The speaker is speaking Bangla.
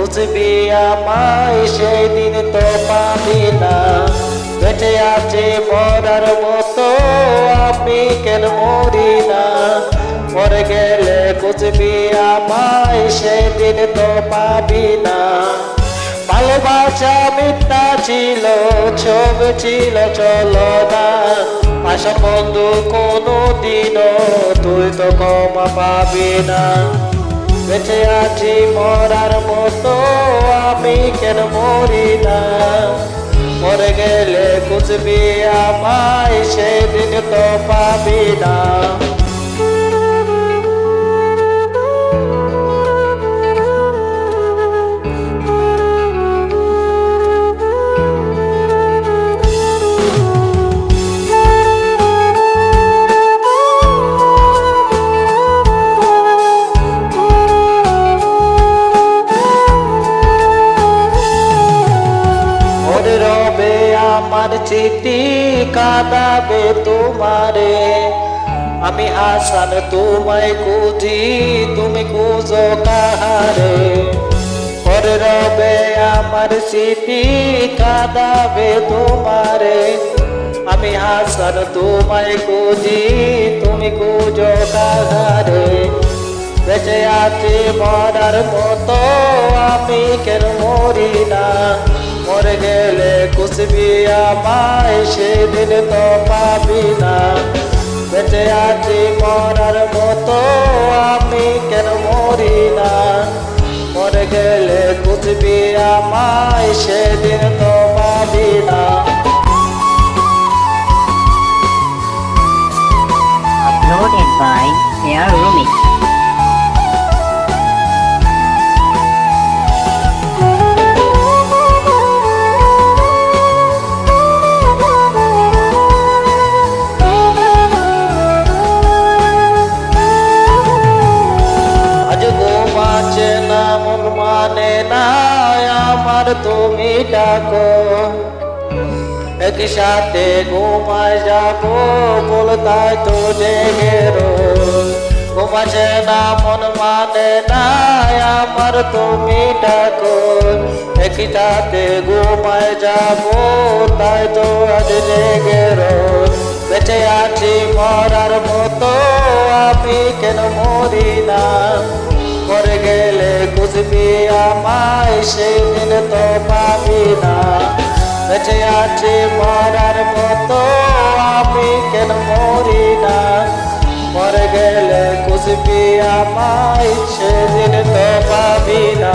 খুঁজবি আমায় সেদিন তো পাবি না। বেঁচে আছে মরার মতো আমি কেন মরি না। মরে গেলে খুঁজবি আমায় সেদিন তো পাবি না। ভালোবাসা মিথ্যা ছিল, ছবি ছিল চলো না। আশা বন্ধু কোনো দিনও তুই তো ক্ষমা পাবি না। বেঁচে আছি মরার মতো আমি কেন মরি না। মরে গেলে খুঁজবি আমায় সেদিন তো পাবি না। রবে আমার চিঠি কাঁদাবে তোমারে। আমি হাসান তোমায় খুঁজি, তুমি খুঁজো কাহারে। পরে রবে আমার চিঠি কাঁদাবে তোমারে। আমি হাসান তোমায় খুঁজি, তুমি খুঁজো কাহারে। বেঁচে আছি মরার মতো আমি কেন মরি না। মরে গেলে খুঁজবি আমায় সেদিন তো পাবি না। বেঁচে আছি মরার মতো আমি কেন মরি না। মরে গেলে খুঁজবি আমায় সেদিন তো পাবি না। Uploaded by Air Remix. মানে না আমার তুমি ডাকো। একসাথে ঘুমায় যাবো বলতাই তো জেগে রোজ। ঘুমাচ্ছে না মন মানে না আমার তুমি ডাকো। একসাথে ঘুমায় যাবো তাই তো আজ জেগে রোজ। বেঁচে আছি মরার মতো আমি কেন মরি না। মরে গেলে খুঁজবি আমায় সেদিন তো পাবি না। বেঁচে আছি মরার মতো আমি কেন মরি না। মরে গেলে খুঁজবি আমায় সেদিন তো পাবি না।